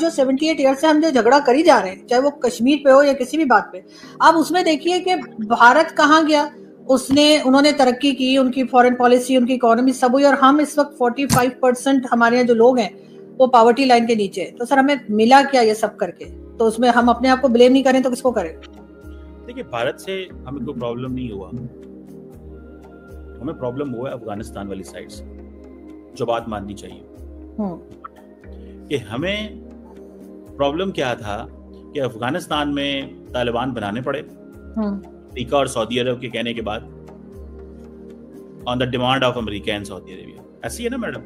जो 78 ईयर से हम जो झगड़ा करी जा रहे हैं, चाहे वो कश्मीर पे हो या किसी भी बात पे, आप उसमें देखिए कि भारत कहाँ गया, उन्होंने तरक्की की, उनकी फॉरेन पॉलिसी, उनकी इकोनॉमी सब हुई, और हम इस वक्त 45% हमारे यहाँ जो लोग हैं वो पॉवर्टी लाइन के नीचे है। तो सर हमें मिला क्या ये सब करके? तो उसमें हम अपने आप को ब्लेम नहीं करें तो किसको करें? देखिए, भारत से हमें कोई प्रॉब्लम नहीं हुआ, हमें प्रॉब्लम हुआ है अफगानिस्तान वाली साइड से, जो बात माननी चाहिए कि हमें प्रॉब्लम क्या था कि अफगानिस्तान में तालिबान बनाने पड़े अमेरिका और सऊदी अरब के कहने के बाद, on the demand of America and Saudi Arabia. ऐसी है ना मैडम?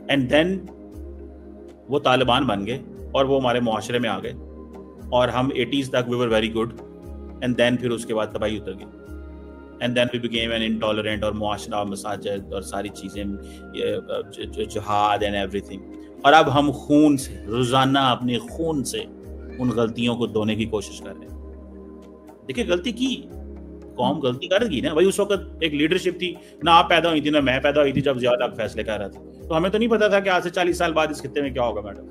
एंड देन वो तालिबान बन गए और वो हमारे मुआशरे में आ गए और हम 80s तक we were very good, and then फिर उसके बाद तबाही उतर गई, and then we became an intolerant और मुआशरा मसाजिद और सारी चीजें, जिहाद एंड एवरीथिंग। और अब हम खून से, रोजाना अपने खून से उन गलतियों को धोने की कोशिश कर रहे हैं। देखिए, गलती की कौम गलती कर गई ना भाई। उस वक्त एक लीडरशिप थी ना, आप पैदा हुई थी ना मैं पैदा हुई थी जब जिया हक फैसले कर रहा था। तो हमें तो नहीं पता था कि आज से 40 साल बाद इस खित्ते में क्या होगा मैडम।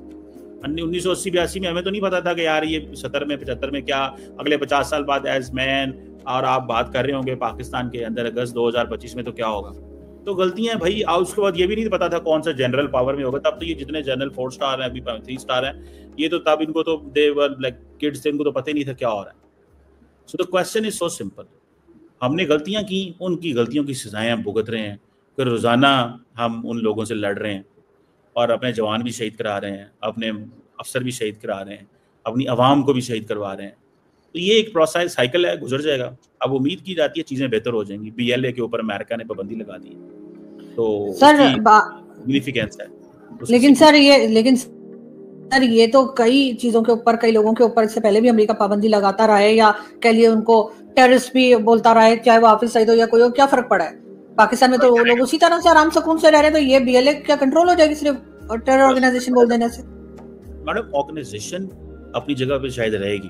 1980-82 में हमें तो नहीं पता था कि यार ये 70 में 75 में क्या अगले 50 साल बाद एज मैन, और आप बात कर रहे होंगे पाकिस्तान के अंदर अगस्त 2025 में तो क्या होगा। तो गलतियां भाई। और उसके बाद ये भी नहीं पता था कौन सा जनरल पावर में होगा। तब तो ये जितने जनरल 4 स्टार हैं, अभी 3 स्टार हैं, ये तो तब इनको तो दे वर लाइक किड्स थे, इनको तो पता ही नहीं था क्या हो रहा है। So the question is so simple, हमने गलतियां की, उनकी गलतियों की सजाएं हम भुगत रहे हैं, फिर रोजाना हम उन लोगों से लड़ रहे हैं और अपने जवान भी शहीद करा रहे हैं, अपने अफसर भी शहीद करा रहे हैं, अपनी आवाम को भी शहीद करवा रहे हैं। तो ये एक प्रोसेस साइकिल है, गुजर जाएगा। अब उम्मीद की जाती है चीजें बेहतर हो जाएंगी। BLA के ऊपर अमेरिका ने पाबंदी लगा दी है, तो सर सिग्निफिकेंस है। लेकिन सर ये तो कई चीजों के ऊपर, कई लोगों के ऊपर इससे पहले भी अमेरिका पाबंदी लगाता रहा है, या कह लिए उनको टेररिस्ट भी बोलता रहा है, चाहे वो हाफिज सईद हो या कोई हो। क्या फर्क पड़ा है? पाकिस्तान में तो वो लोग उसी तरह से आराम सुकून से रह रहे हैं। तो ये BLA क्या कंट्रोल हो जाएगी सिर्फ टेरर ऑर्गेनाइजेशन बोल देने से? मैडम, ऑर्गेनाइजेशन अपनी जगह पे शायद रहेगी,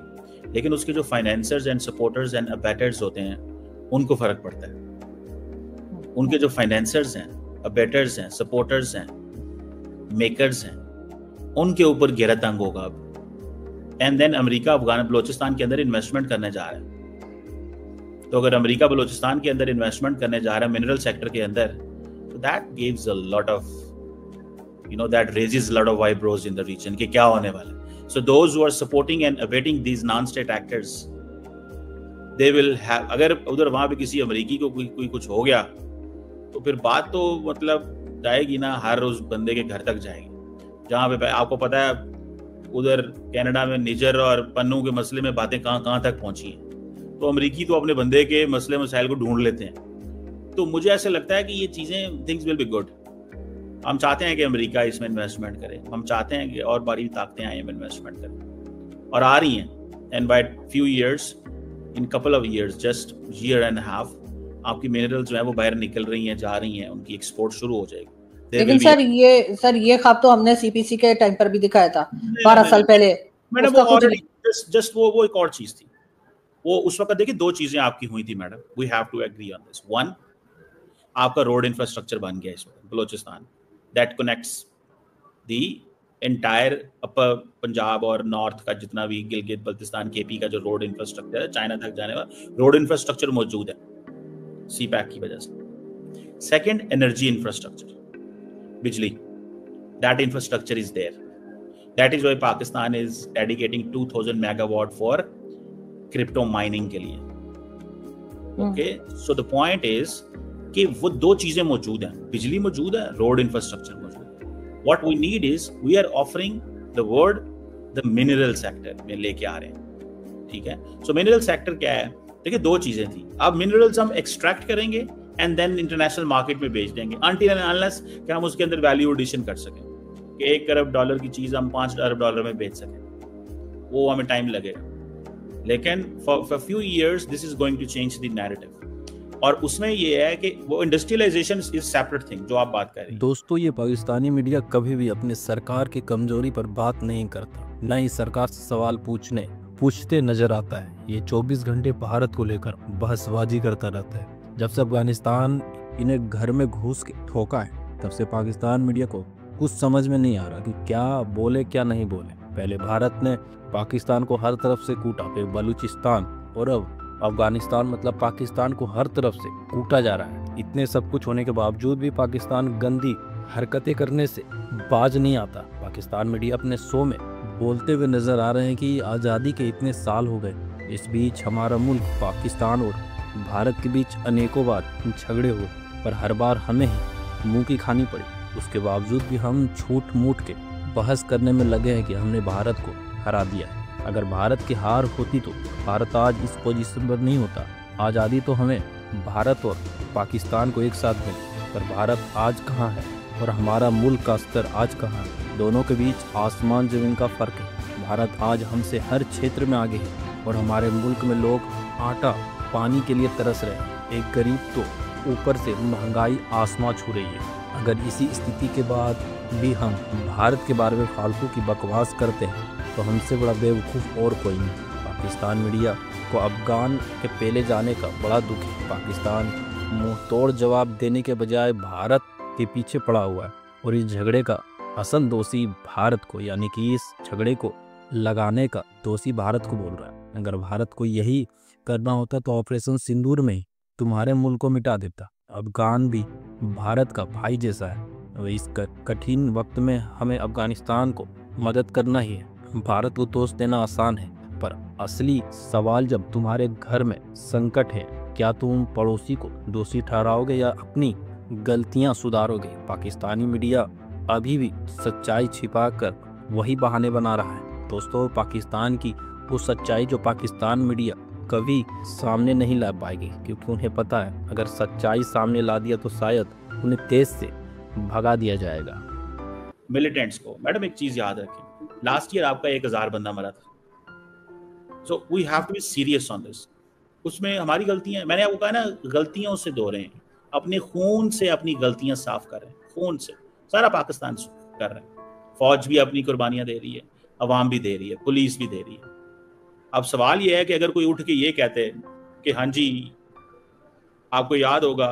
लेकिन उसके जो फाइनेंसर्स एंड सपोर्टर्स एंड अबेटर्स होते हैं उनको फर्क पड़ता है। उनके जो फाइनेंसर्स हैं, अबेटर्स हैं, सपोर्टर्स हैं, मेकर्स हैं, उनके ऊपर गहरा तंग होगा अब। And then America Afghan Balochistan के अंदर इन्वेस्टमेंट करने जा रहा है। तो अगर अमेरिका बलोचिस्तान के अंदर इन्वेस्टमेंट करने जा रहा है मिनरल सेक्टर के अंदर, तो that gives a lot of that raises a lot of eyebrows in the region कि क्या होने वाला है। So those who are supporting and awaiting these non-state actors, they will have, अगर उधर वहां पे किसी अमेरिकी को कोई कुछ हो गया तो फिर बात तो मतलब जाएगी ना, हर उस बंदे के घर तक जाएगी। जहाँ पे आपको पता है उधर कनाडा में निजर और पन्नू के मसले में बातें कहाँ तक पहुंची हैं। तो अमेरिकी तो अपने बंदे के मसले मसाइल को ढूंढ लेते हैं। तो मुझे ऐसा लगता है कि ये चीजें, थिंग्स विल बी गुड। हम चाहते हैं कि अमेरिका इसमें इन्वेस्टमेंट करे, हम चाहते हैं कि और बड़ी ताकतें आए इन्वेस्टमेंट करें, और आ रही हैं। And by few years, in couple of years, just year and half, आपकी मिनरल्स जो है वो बाहर निकल रही हैं, जा रही हैं, उनकी एक्सपोर्ट शुरू हो जाएगी। लेकिन सर ये ख्वाब तो हमने CPC के टाइम पर भी दिखाया था 12 साल पहले। मैडम वो ऑलरेडी जस्ट वो एक और चीज थी। वो उस वक्त देखिए 2 चीजें आपकी हुई थी madam, we have to agree on this. 1, आपका रोड इंफ्रास्ट्रक्चर बन गया इस वक्त Balochistan, that connects the entire upper Punjab और नॉर्थ का जितना भी गिलगित बल्तिस्तान KP का जो रोड इंफ्रास्ट्रक्चर है, चाइना तक जाने वाला रोड इंफ्रास्ट्रक्चर मौजूद है CPAC की वजह से। सेकंड, एनर्जी इंफ्रास्ट्रक्चर, बिजली, that infrastructure is there. That is why Pakistan is dedicating 2000 megawatt for crypto mining के लिए। Okay, so the point is कि वो 2 चीजें मौजूद हैं, बिजली मौजूद है, रोड इंफ्रास्ट्रक्चर मौजूद है। What we need is we are offering the word the mineral sector में लेके आ रहे हैं, ठीक है। So mineral sector क्या है? देखिए 2 चीजें थी। अब मिनरल्स हम एक्सट्रैक्ट करेंगे एंड देन इंटरनेशनल मार्केट में बेच देंगे, अनटिल एंड अनलेस कि हम उसके अंदर वैल्यू एडिशन कर सकें, कि $1 अरब की चीज हम $5 अरब में बेच सकें। वो हमें टाइम लगेगा, लेकिन for few years this is going to change the narrative. और उसमें ये है कि वो इंडस्ट्रियलाइजेशन इज सेपरेट थिंग जो आप बात कर रहे हैं। दोस्तों, ये पाकिस्तानी मीडिया कभी भी अपने सरकार की कमजोरी पर बात नहीं करता, न ही सरकार से सवाल पूछते नजर आता है। ये 24 घंटे भारत को लेकर बहसबाजी करता रहता है। जब से अफगानिस्तान इन्हें घर में घुस के ठोका है, तब से पाकिस्तान मीडिया को कुछ समझ में नहीं आ रहा कि क्या बोले क्या नहीं बोले। पहले भारत ने पाकिस्तान को हर तरफ से कूटा, फिर बलूचिस्तान, और अब अफगानिस्तान, मतलब पाकिस्तान को हर तरफ से कूटा जा रहा है। इतने सब कुछ होने के बावजूद भी पाकिस्तान गंदी हरकतें करने से बाज नहीं आता। पाकिस्तान मीडिया अपने शो में बोलते हुए नजर आ रहे हैं कि आज़ादी के इतने साल हो गए, इस बीच हमारा मुल्क पाकिस्तान और भारत के बीच अनेकों बार झगड़े हुए, पर हर बार हमें ही मुंह की खानी पड़ी। उसके बावजूद भी हम छूट मूट के बहस करने में लगे हैं कि हमने भारत को हरा दिया। अगर भारत की हार होती तो भारत आज इस पोजीशन पर नहीं होता। आज़ादी तो हमें भारत और पाकिस्तान को एक साथ मिली, पर भारत आज कहाँ है और हमारा मुल्क का स्तर आज कहाँ है? दोनों के बीच आसमान ज़मीन का फ़र्क है। भारत आज हमसे हर क्षेत्र में आगे है और हमारे मुल्क में लोग आटा पानी के लिए तरस रहे हैं। एक गरीब तो ऊपर से महंगाई आसमां छू रही है। अगर इसी स्थिति के बाद भी हम भारत के बारे में फालतू की बकवास करते हैं तो हमसे बड़ा बेवकूफ़ और कोई नहीं। पाकिस्तान मीडिया को अफगान के पहले जाने का बड़ा दुख है। पाकिस्तान मुंह तोड़ जवाब देने के बजाय भारत के पीछे पड़ा हुआ है और इस झगड़े का असल दोषी भारत को, यानी कि इस झगड़े को लगाने का दोषी भारत को बोल रहा है। अगर भारत को यही करना होता तो ऑपरेशन सिंदूर में ही तुम्हारे मुल्क को मिटा देता। अफगान भी भारत का भाई जैसा है। इस कठिन वक्त में हमें अफगानिस्तान को मदद करना ही है। भारत को दोष देना आसान है, पर असली सवाल जब तुम्हारे घर में संकट है, क्या तुम पड़ोसी को दोषी ठहराओगे या अपनी गलतियां सुधारोगे? पाकिस्तानी मीडिया अभी भी सच्चाई छिपाकर वही बहाने बना रहा है। दोस्तों, पाकिस्तान की वो सच्चाई जो पाकिस्तान मीडिया कभी सामने नहीं ला पाएगी, क्योंकि उन्हें पता है अगर सच्चाई सामने ला दिया तो शायद उन्हें तेज से भगा दिया जाएगा। मिलिटेंट्स को मैडम एक चीज याद रखें, लास्ट ईयर आपका 1000 बंदा मरा था। So we have to be serious on this. उसमें हमारी गलतियां, मैंने आपको कहा ना, गलतियों से धो रहे हैं, अपने खून से अपनी गलतियां साफ कर रहे हैं। खून से सारा पाकिस्तान कर रहे हैं। फौज भी अपनी कुर्बानियां दे रही है, अवाम भी दे रही है, पुलिस भी दे रही है। अब सवाल ये है कि अगर कोई उठ के ये कहते कि हाँ जी, आपको याद होगा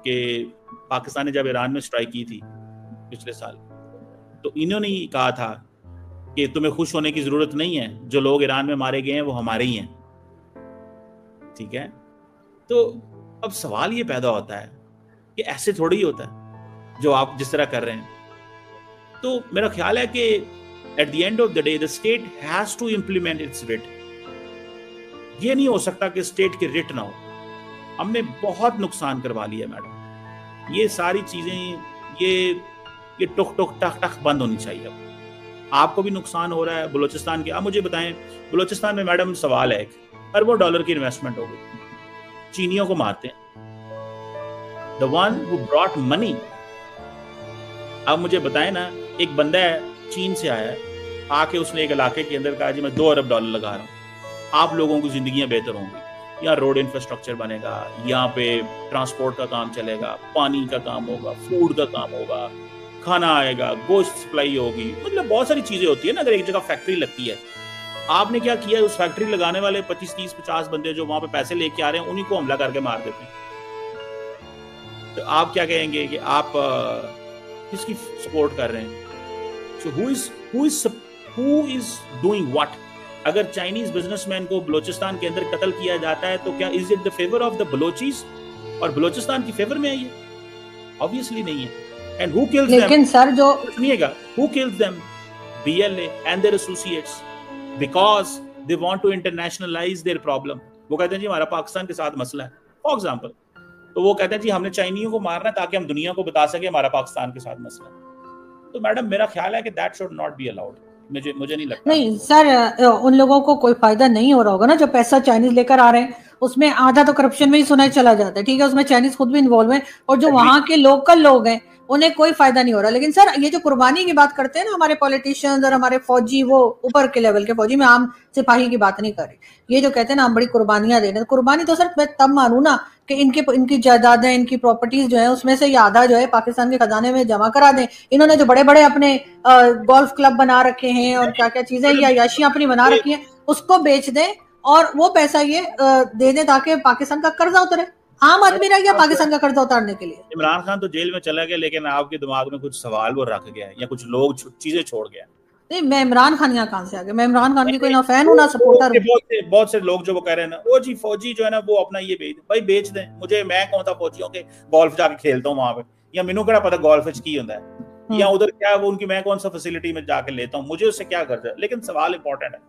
कि पाकिस्तान ने जब ईरान में स्ट्राइक की थी पिछले साल, तो इन्होंने ही कहा था कि तुम्हें खुश होने की जरूरत नहीं है, जो लोग ईरान में मारे गए हैं वो हमारे ही हैं। ठीक है, तो अब सवाल ये पैदा होता है कि ऐसे थोड़ी ही होता है जो आप जिस तरह कर रहे हैं। तो मेरा ख्याल है कि at the end of the day the state has to implement its writ. ये नहीं हो सकता कि स्टेट के रिट ना हो। हमने बहुत नुकसान करवा लिया मैडम। ये सारी चीजें ये टुक टुक टक टक बंद होनी चाहिए। अब आपको भी नुकसान हो रहा है बलूचिस्तान के। आप मुझे बताएं, बलूचिस्तान में मैडम सवाल है, अरबों डॉलर की इन्वेस्टमेंट हो गई, चीनियों को मारते हैं, the one who brought money. अब मुझे बताएं ना, एक बंदा है चीन से आया है, आके उसने एक इलाके के अंदर कहा जी मैं 2 अरब डॉलर लगा रहा हूँ, आप लोगों की जिंदगियां बेहतर होंगी, यहाँ रोड इंफ्रास्ट्रक्चर बनेगा, यहाँ पे ट्रांसपोर्ट का काम चलेगा, पानी का काम होगा, फूड का काम होगा, खाना आएगा, गोश्त सप्लाई होगी, मतलब बहुत सारी चीजें होती है ना। अगर एक जगह फैक्ट्री लगती है, आपने क्या किया, उस फैक्ट्री लगाने वाले 25, 30, 50 बंदे जो वहां पे पैसे लेके आ रहे हैं, उन्हीं को हमला करके मार देते हैं। तो आप क्या कहेंगे कि आप किसकी सपोर्ट कर रहे हैं? So who is doing what? अगर चाइनीज बिजनेसमैन को बलूचिस्तान के अंदर कत्ल किया जाता है तो क्या is it the favour of the Balochis और बलूचिस्तान की फेवर में है ये? ऑब्वियसली नहीं है। And who kills them? लेकिन सर जो सुनिएगा, who kills them? BLA and their associates, because they want to internationalise their problem. वो कहते हैं जी हमारा पाकिस्तान के साथ मसला है, फॉर एग्जांपल। तो वो कहते हैं जी हमने चाइनीयों को मारना है ताकि हम दुनिया को बता सके हमारा पाकिस्तान के साथ मसला है। तो मैडम मेरा ख्याल है कि that should not be allowed. मुझे नहीं लगता। नहीं सर, उन लोगों को कोई फायदा नहीं हो रहा होगा ना, जो पैसा चाइनीज लेकर आ रहे हैं उसमें आधा तो करप्शन में ही सुना चला जाता है। ठीक है, उसमें चाइनीज खुद भी इन्वॉल्व है और जो वहां के लोकल लोग हैं उन्हें कोई फायदा नहीं हो रहा। लेकिन सर ये जो कुर्बानी की बात करते हैं ना हमारे पॉलिटिशियंस और हमारे फौजी, वो ऊपर के लेवल के फौजी, मैं आम सिपाही की बात नहीं कर रही। ये जो कहते हैं ना हम बड़ी कुर्बानियां दे रहे हैं, कुर्बानी तो सर मैं तब मानू ना कि इनकी जायदादें, इनकी प्रॉपर्टीज जो है उसमें से आधा जो है पाकिस्तान के खजाने में जमा करा दें। इन्होंने जो बड़े बड़े अपने गोल्फ क्लब बना रखे हैं और क्या क्या चीजें या याशियां अपनी बना रखी हैं, उसको बेच दें और वो पैसा ये दे दें ताकि पाकिस्तान का कर्जा उतरे। आम आदमी रह गया पाकिस्तान का कर्जा उतारने के लिए। इमरान खान तो जेल में चला गया, लेकिन आपके दिमाग में कुछ सवाल वो रख गया या कुछ लोग चीजें छोड़ गया। नहीं, मैं इमरान खान यहाँ कहाँ से आ गया? मैं इमरान खान की कोई ना फैन हूँ ना सपोर्टर हूँ। बहुत से लोग जो वो कह रहे हैं ना, ओ जी फौजी जो है ना वो अपना ये बेच, भाई बेच दें, मुझे मैं कौन सा फौजियों के गोल्फ जाके खेलता हूँ वहां पे, या मैनू क्या पता गोल्फ की होता है, या उधर क्या वो उनकी मैं कौन सा फैसिलिटी में जाके लेता हूँ, मुझे उससे क्या गर्ज है। लेकिन सवाल इंपॉर्टेंट है,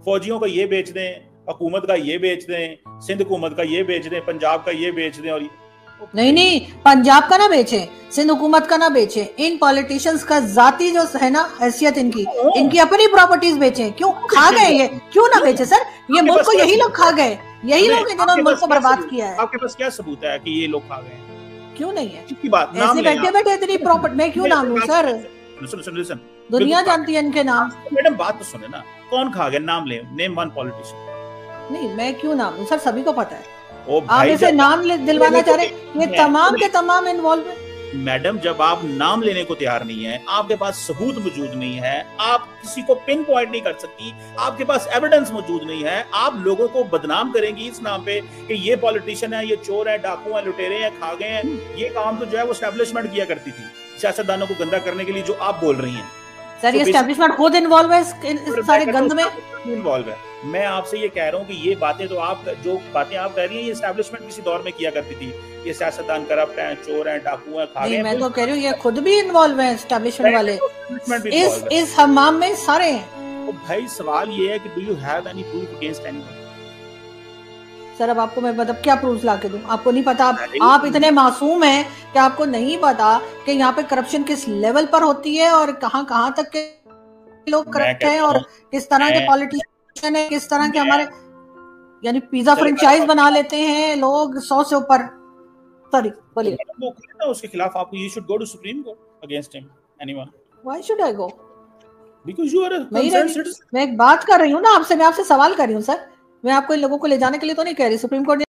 फौजियों का ये बेच दें, हुकूमत का ये बेच दें, सिंध हुकूमत का ये बेच दें, पंजाब का ये बेच दें, और नहीं, पंजाब का ना बेचे, सिंध हुकूमत का ना बेचे, इन पॉलिटिशियंस का जाती जो है ना हैसियत, इनकी अपनी प्रॉपर्टीज बेचे। क्यों खा गए ये? क्यों ना बेचे सर? ये मुल्क को यही लोग खा गए, यही लोग जिन्होंने मुल्क को बर्बाद किया है। आपके पास क्या सबूत है कि ये लोग खा गए? क्यों नहीं है? किसकी बात? ऐसे बैठे बैठे इतनी प्रॉपर्टी मैं क्यों नाम लूं सर? लिसन, दुनिया जानती है इनके नाम। मैडम बात तो सुने ना, कौन खा गया? नाम ले, नेम वन पॉलिटिशियन। नहीं, मैं क्यों नाम लूं सर? सभी को पता है। आप इसे नाम दिलवाना चाह रहे, ये तमाम के तमाम इन्वॉल्व है। मैडम जब आप नाम लेने को तैयार नहीं है, आपके पास सबूत मौजूद नहीं है, आप किसी को पिन पॉइंट नहीं कर सकती, आपके पास एविडेंस मौजूद नहीं है, आप लोगों को बदनाम करेंगी इस नाम पे कि ये पॉलिटिशियन है, ये चोर है, डाकू है, लुटेरे हैं, खा गए हैं। ये काम तो जो है वो एस्टेब्लिशमेंट किया करती थी सियासतदानों को गंदा करने के लिए, जो आप बोल रही हैं सर। ये एस्टेब्लिशमेंट खुद इन्वॉल्व है इस सारे गंद में, इन्वॉल्व है। मैं आपसे ये कह रहा हूँ कि ये बातें तो आप जो बातें आप कह रही हैं, ये एस्टेब्लिशमेंट किसी दौर में किया करती थी। ये सियासतदान करप्ट हैं, चोर हैं, डाकू हैं, खा गए। मैं तो कह रही हूँ ये खुद भी इन्वॉल्व है, एस्टेब्लिशमेंट वाले इस हमाम में सारे हैं। तो भाई सवाल ये है कि do you have any proof against anyone? Sir अब आपको मैं मतलब क्या प्रूफ ला के दूं? आपको नहीं पता? आप इतने मासूम हैं कि आपको नहीं पता कि यहाँ पे करप्शन किस लेवल पर होती है और कहाँ तक के लोग करप्ट हैं और किस तरह के पॉलिटिशियन है, किस तरह के हमारे यानी पिज्जा फ्रेंचाइज बना लेते हैं लोग 100 से ऊपर। सॉरी बोलिए। उसके खिलाफ आपको you should go to Supreme Court against him, anyone. Why should I go? Because you are a concerned citizen. मैं एक बात कर रही हूँ ना आपसे, मैं आपसे सवाल कर रही हूँ सर। मैं आपको इन लोगों को ले जाने के लिए तो नहीं कह रही। Supreme court